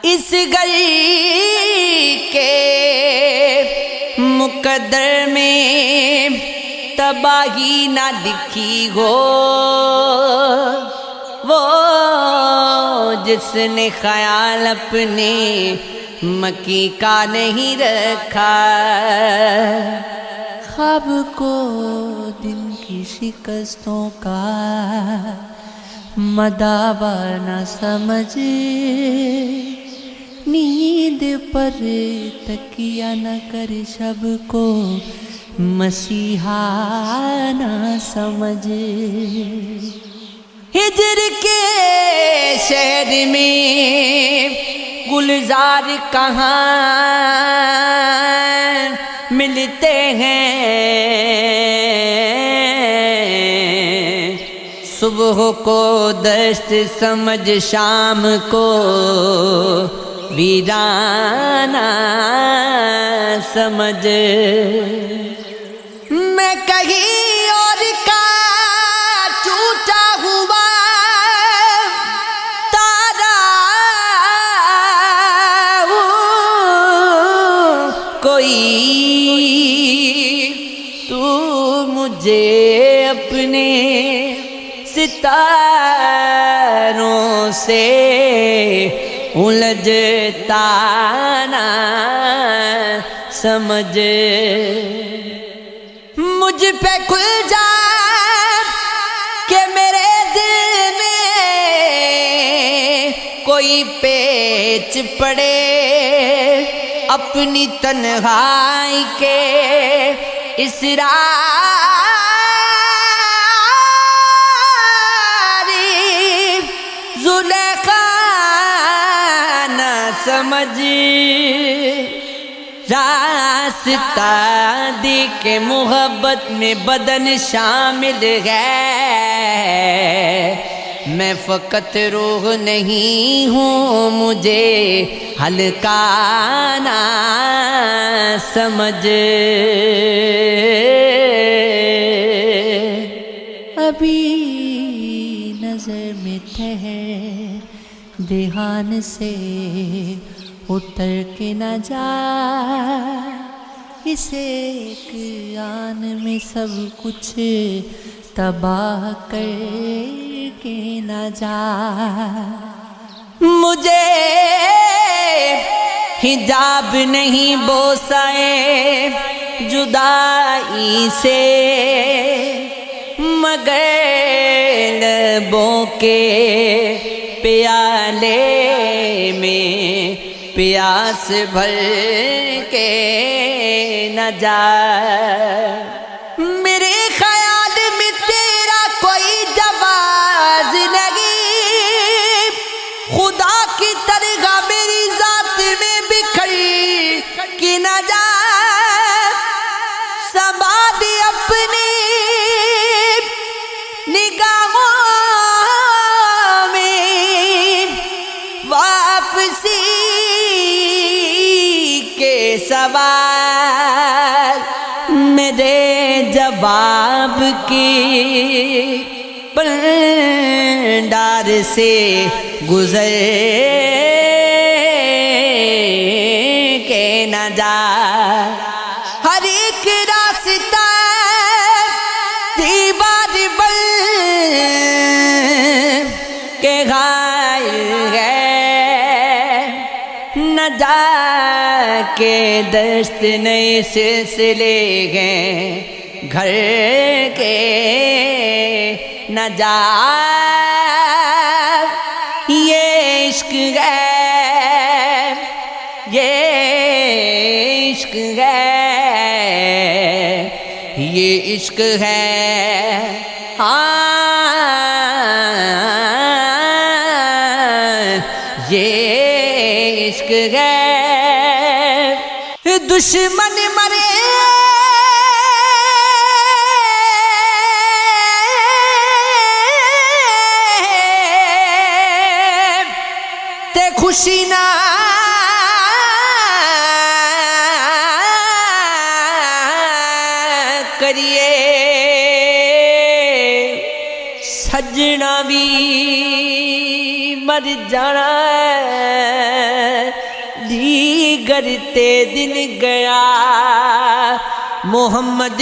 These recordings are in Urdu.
اس گھر کے مقدر میں تباہی نہ لکھی ہو، وہ جس نے خیال اپنے مکی کا نہیں رکھا، خواب کو دل کی شکستوں کا مداوا نہ سمجھے، نیند پر تکیہ نہ کر شب کو مسیحا نہ سمجھے۔ ہجر کے شہر میں گلزار کہاں ملتے ہیں، صبح کو دست سمجھ شام کو ویرانہ سمجھ۔ میں کہیں اور کا ٹوٹا ہوا تارا ہوں، کوئی تو مجھے اپنے ستاروں سے الجھتا نہ سمجھ۔ مجھ پہ کھل جا کہ میرے دل میں کوئی پیچ پڑے، اپنی تنہائی کے اسرار زلیخا نہ سمجھ۔ راستہ دی کے محبت میں بدن شامل ہے، میں فقط روح نہیں ہوں، مجھے ہلکا نہ سمجھ۔ ابھی نظر میں ٹھہر، دھیان سے اتر کے نہ جا، اس ایک آن میں سب کچھ تباہ کر کے نہ جا۔ مجھے حجاب نہیں بوسائے جدائی سے، مگر لبوں کے پیالے میں پیاس بھر کے نہ جا۔ میرے خیال میں تیرا کوئی جواز نہیں، خدا کی طرح میری ذات میں بکھر کے نہ جا۔ سنبھال اپنی نگاہوں میں واپسی کے سوال، میرے جواب کی پنڈار سے گزر کے نہ جا۔ ہر ایک راستہ دیوار بن کے غائب ہے، نہ جا کے دست نئے سلسلے ہیں گھر کے نہ جا۔ یہ عشق ہے، یہ عشق ہے، یہ عشق ہے، ہاں یہ عشق ہے۔ دشمن مرے تے خوشی نہ کریے، سجنا بھی مر جانا ہے، گرتے دن گیا محمد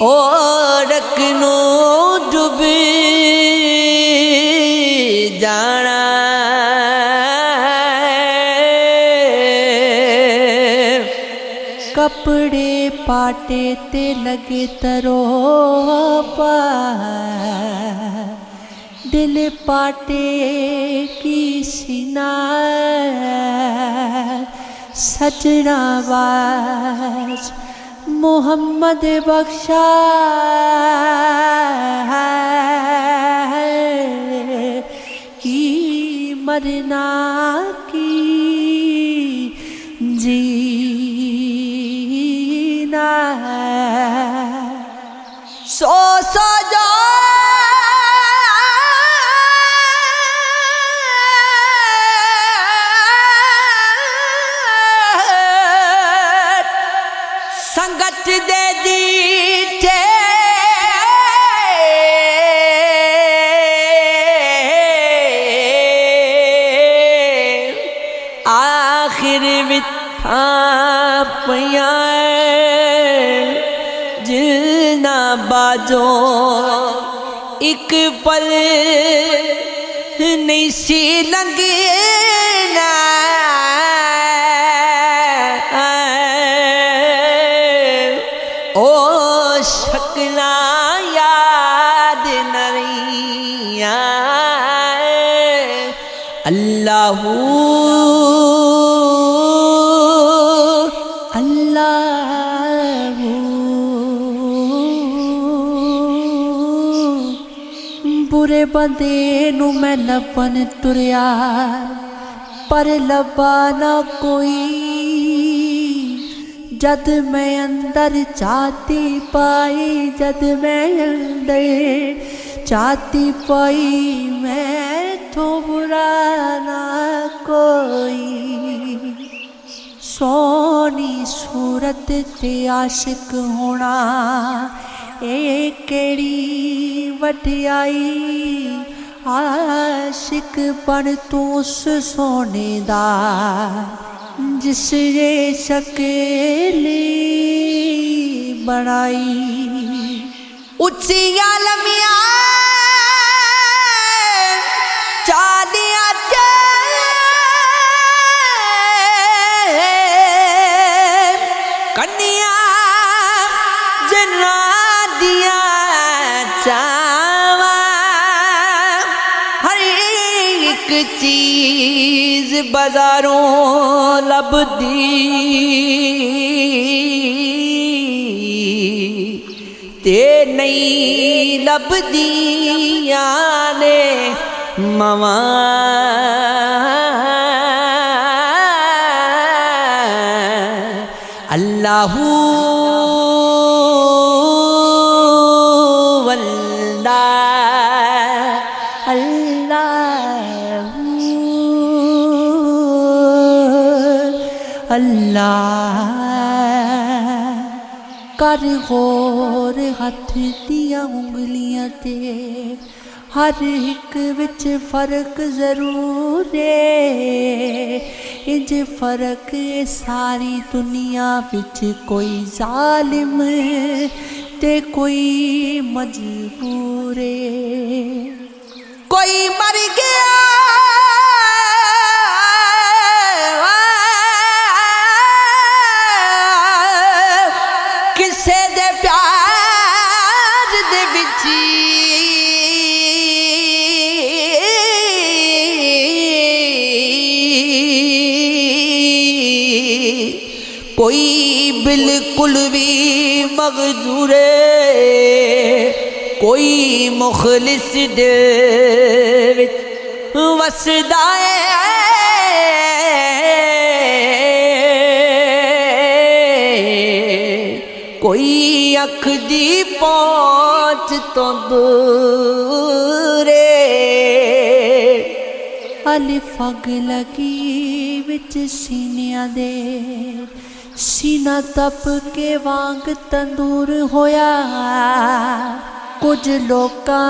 اور رکنو ڈب جانا کپڑے پاٹے تے لگے ترو پا دل پاٹے کی سینہ سجنا باز محمد بخشا کی مرنا کی جینا سو جا سنگت دے دیتے آخر وتھا پیاں جنا باجو ایک پل نہیں سی لنگنا او شکلاں یاد نریاں اللہ اللہ برے بندے نو میں لبن تریا پر لبا نہ کوئی جد میں اندر چاہتی پائی جد میں اندر چاہتی پائی میں تو برا نہ کوئی سونی صورت تے عاشق ہونا اے کیڑی وڈیائی عاشق بن تو اس سونے دا جس نے شکل بنائی اچھی عالمیاں چالیاں کنیاں جنا دیا چاواں ہر ایک چیز بازاروں لبدی تے نہیں لبدیاں نے مواں اللہ واللہ اللہ اللہ کر غور ہاتھ دیا انگلیاں تے ہر ایک وچ فرق ضرور ہے انج فرق ساری دنیا وچ کوئی ظالم تے کوئی مجبور ہے کوئی مر گیا کسے دے پیار دے وچ کوئی بالکل بھی مغرور کوئی مخلص دے وچ وسدا ہے کوئی اکھ دی پہنچ تو دور الف اگ لگی وچ سینیاں دے سینہ تپ کے وانگ تندور ہویا کچھ لوکاں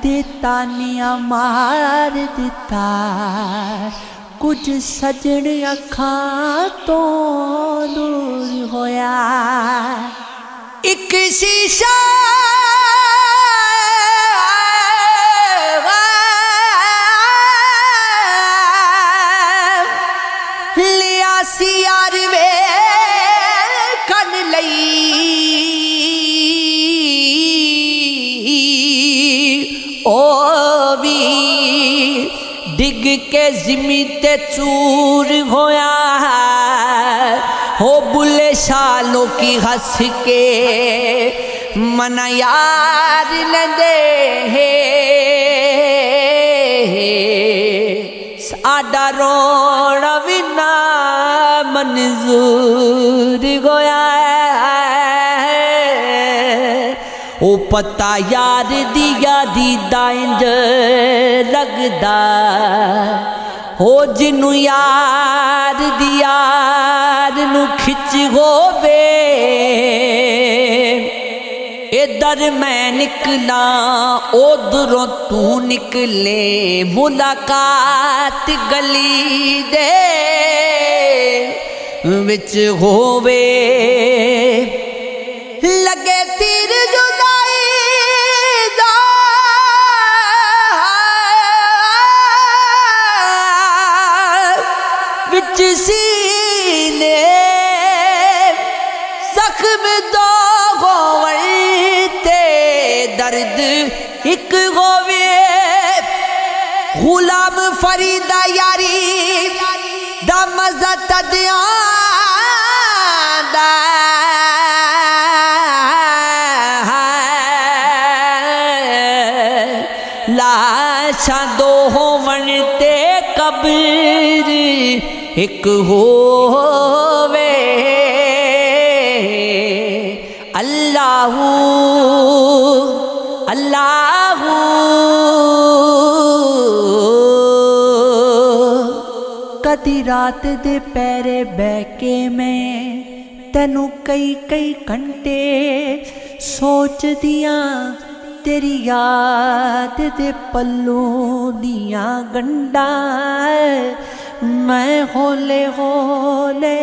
دے تانیاں مار دتا، کچھ سجن اکھاں تو دور ہویا، ایک شیشہ لیا سیار ویکھن لئی، او بھی ڈگ کے زمیں تے چور ہویا، ہو بلے شالوں کی ہنس کے منا یار لندے، ساڈا رونا بھی نہ منظور ہویا، او پتہ یار دیا دی دائنج لگدا، ہو جنوں یار دی یار نو کھچ ہووے، ادھر میں نکلا ادھروں تو نکلے، ملاقات گلی دے وچ ہووے، لگے تیر جدائی دا وچ سینے، زخم دو ہوتے درد ایک ہووے، غلام فریدہ یاری دا مزہ تدیاں دا، لاشاں دو ہون تے قبر ایک ہووے، اللہ اللہ کدی رات دے پیرے بہ کے میں تینوں کئی کئی گھنٹے سوچ دیاں، تیری یاد دے پلوں دیاں گنڈاں میں ہولے ہولے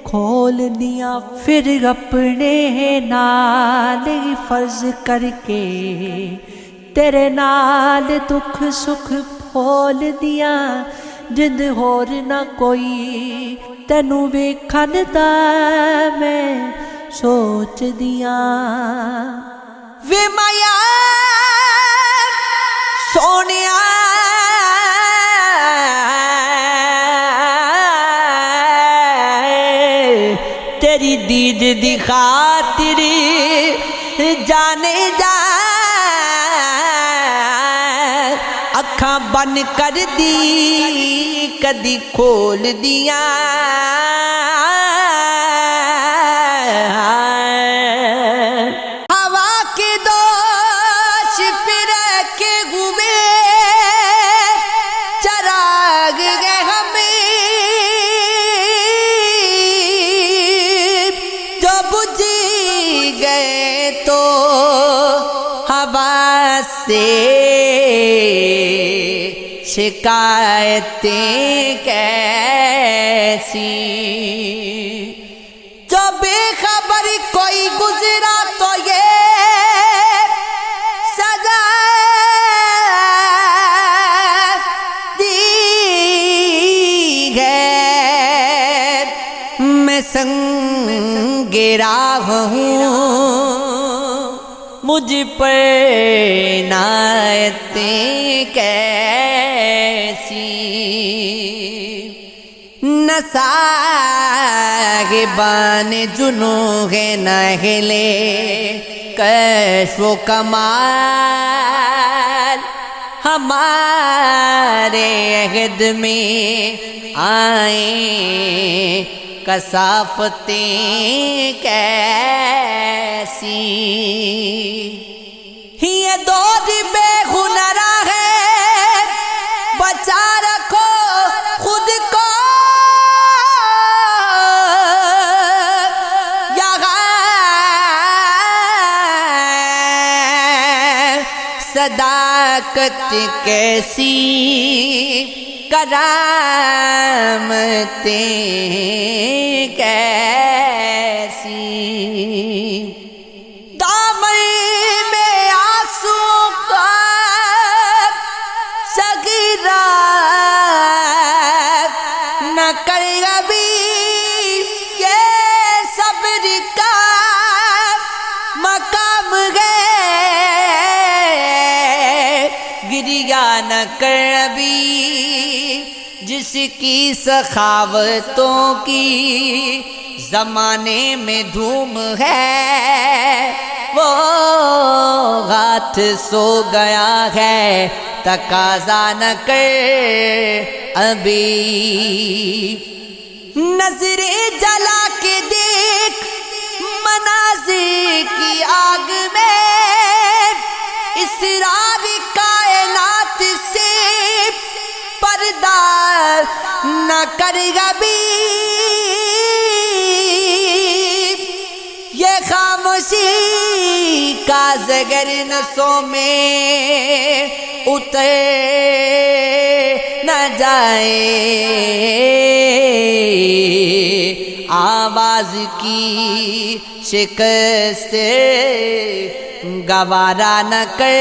کھول دیاں، پھر اپنے نال فرض کر کے تیرے نال دکھ سکھ پھول دیاں، جند ہور نہ کوئی تینوں ویکھن دا میں سوچ دیاں، وے مایا سونیا تیری دید دی خاطر جانے جا، اکھاں بن کر دی کدی کھول دیاں، ہوا کے دوش پھر کے ہوئے چراغ گئے ہمیں، جو بجھ گئے تو ہوا سے شکایتیں کیسی، جو بے خبر کوئی گزرا تو یہ سزا دی ہے، میں سنگ راہ ہوں مجھ پر عنایتیں کیسی، نہ صاحبان جنوح نہلے کشف و کمال، ہمارے عہد میں آئیں کثافتیں کیسی، یہ دور بے ہنرا ہے، بچا رکھو خود کو یہاں صداقت کیسی کرامتیں کیسی دامن میں آنسو کا سگیرہ نہ کر ابھی یہ صبر کا مقام ہے گریہ نہ کر ابھی جس کی سخاوتوں کی زمانے میں دھوم ہے وہ ہاتھ سو گیا ہے تقاضا نہ کر ابھی نظریں جلا کے دیکھ مناظر کی آگ میں اسرار کائنات سے پردہ نہ کر ابھی یہ خاموشی کا زگر نسوں میں اتر نہ جائے آواز کی شکست گوارا نہ کر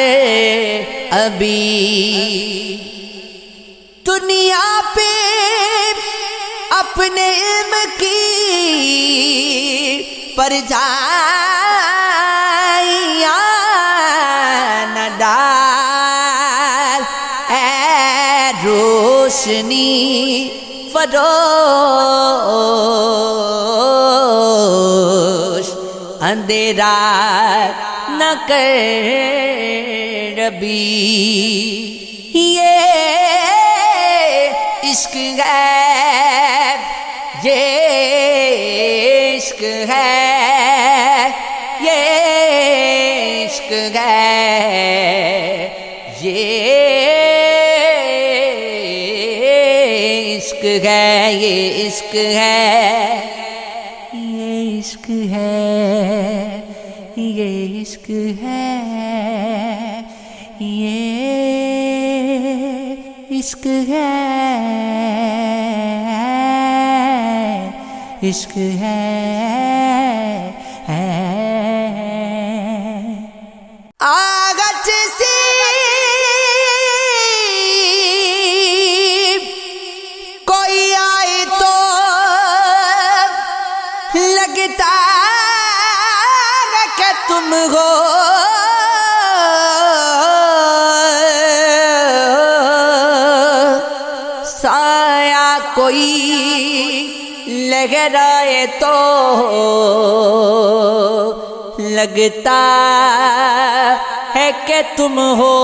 ابھی دنیا پہ اپنے علم کی پرچھائیاں نہ ڈال اے روشنی فروش اندھیرا نہ کر ابھی یہ عشق ہے یہ عشق ہے یہ عشق ہے یہ عشق ہے یہ عشق ہے یہ عشق ہے یہ عشق ہے یہ عشق ہے عشق ہے آغت سے کوئی آئے تو لگتا کہ تم ہو سایہ کوئی لہرائے تو لگتا ہے کہ تم ہو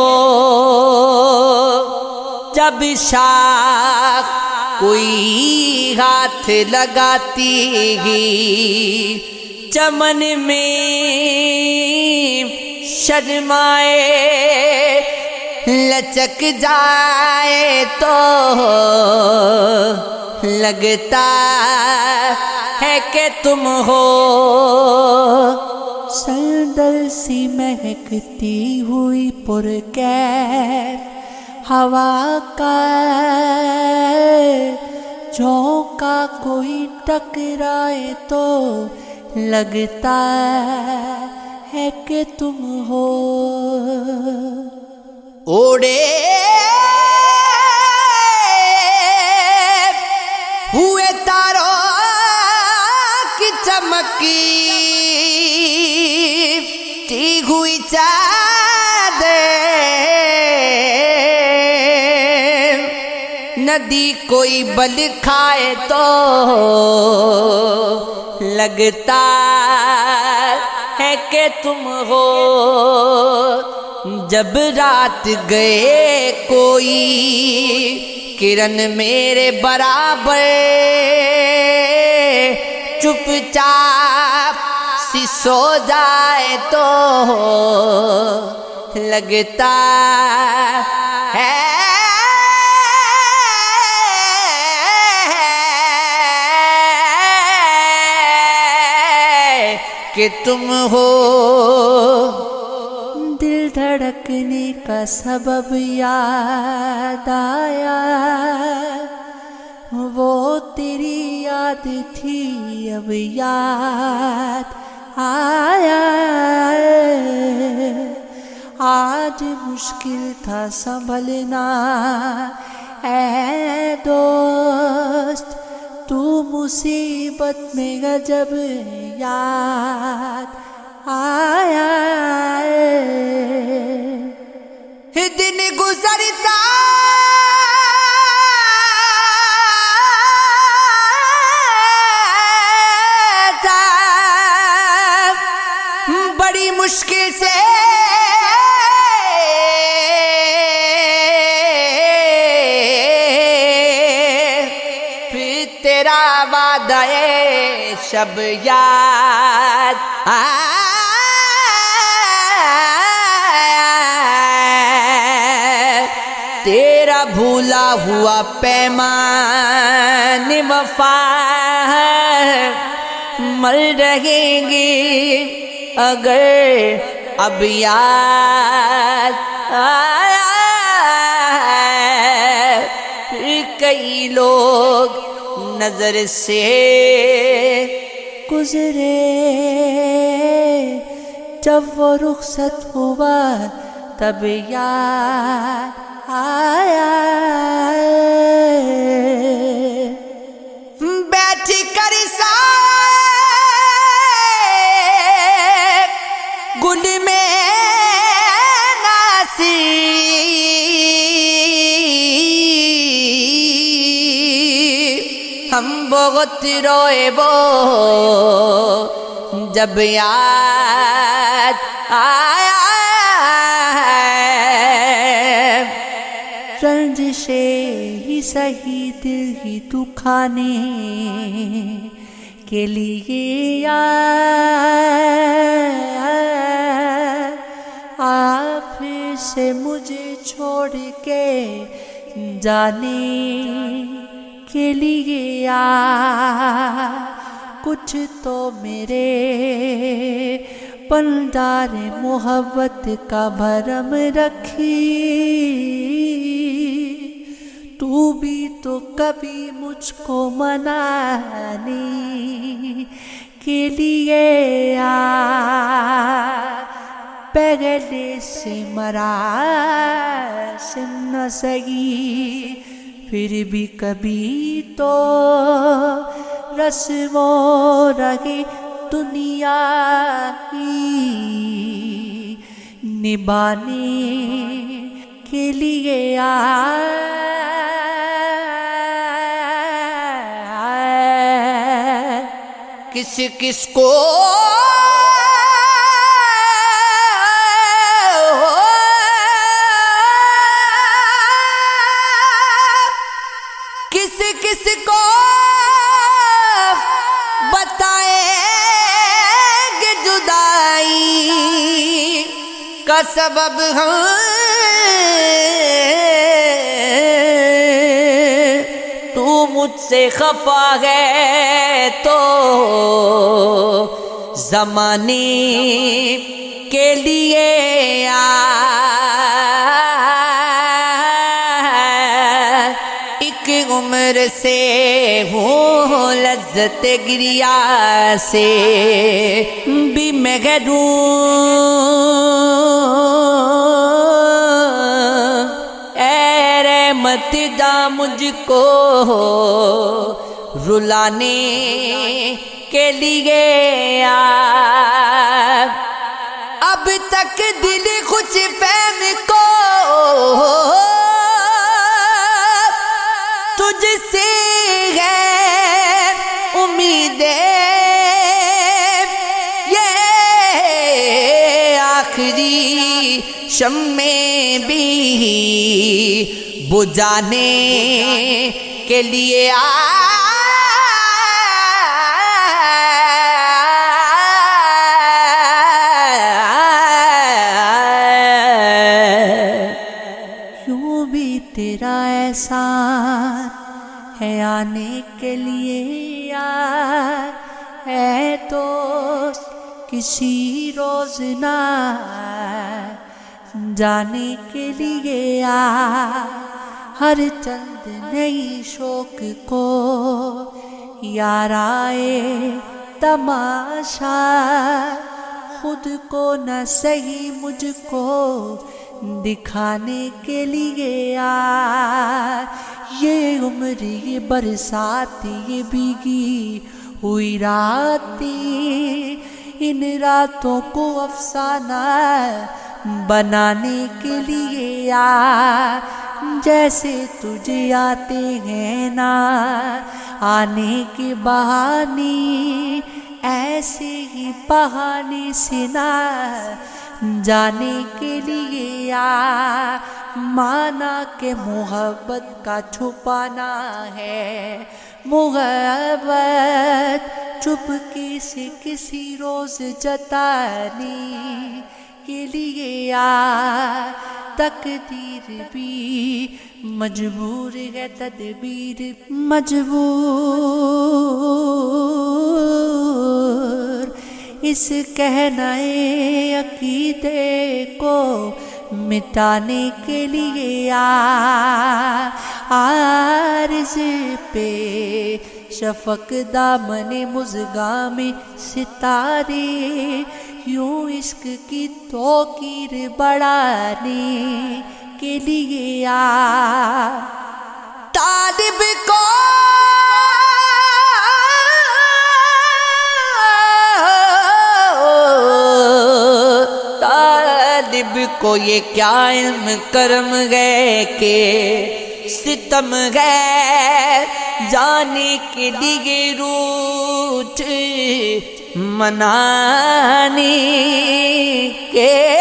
جب شاخ کوئی ہاتھ لگاتی ہی چمن میں شرمائے لچک جائے تو لگتا ہے کہ تم ہو سندر سی مہکتی ہوئی پرکیف ہوا کا جھونکا کوئی ٹکرائے تو لگتا ہے کہ تم ہو اوڑے ہوئے تاروں کی چمکی ٹی ہوئی چادر ندی کوئی بل کھائے تو لگتا ہے کہ تم ہو جب رات گئے کوئی کرن میرے برابر چپ چاپ سی سو جائے تو لگتا ہے کہ تم ہو دل دھڑکنے کا سبب یاد آیا، وہ تیری یاد تھی اب یاد آیا۔ آج مشکل تھا سنبھلنا اے دوست، تو مصیبت میں جب یاد آیا۔ دن گزرتا تھا بڑی مشکل سے، پھر تیرا وعدہ شب یاد آیا۔ تیرا بھولا ہوا پیمان وفا مر رہیں گے اگر اب یاد آیا۔ پھر کئی لوگ نظر سے گزرے، جب وہ رخصت ہوا تب یاد آیا۔ بیٹھ کر گل میں ناسی، ہم بہت روئے وہ جب یاد آیا۔ رنجشیں ہی سہی دل ہی دکھانے کے لیے آپ پھر سے مجھے چھوڑ کے جانے کے لیے کچھ تو میرے پندار محبت کا بھرم رکھی، تو بھی تو کبھی مجھ کو منانے کے لیے پہلے سے مراسم نہ سہی، پھر بھی کبھی تو رسم و رہی دنیا ہی نبھانے کے لیے کس کس کو کس کس کو بتائیں گے جدائی کا سبب تو مجھ سے خفا ہے تو زمانے کے لیے ایک عمر سے ہوں لذت گریا سے بھی محروم، اے رحمت دا مجھ کو رلانے کے لیے اب تک دل خوش فہم کو تجھ سے ہے امید، یہ آخری شمع بھی بجھانے کے لیے یوں بھی تیرا احسان ہے آنے کے لیے اے دوست، کسی روز نہ جانے کے لیے آ، ہر چند نئی شوق کو یار آئے تماشا، خود کو نہ صحیح مجھ کو دکھانے کے لیے آ، یہ عمر یہ برسات یہ بھیگی ہوئی راتیں، ان راتوں کو افسانہ بنانے کے لیے آ، جیسے تجھے آتے ہیں نا آنے کے بہانے، ایسے ہی بہانے سے نہ جانے کے لیے آ، مانا کہ محبت کا چھپانا ہے، محبت چپکے سے کسی روز جتانے کے لیے آ، تقدیر بھی مجبور ہے تدبیر مجبور، اس کہنائے عقیدے کو مٹانے کے لیے آ، عارض پہ شفق دامن مژگاں میں ستارے، یوں عشق کی توقیر بڑھانے کے لیے آ، طالب کو یہ کیا علم کرم گئے کہ ستم گئے، جانے کے لیے روٹ منانے کے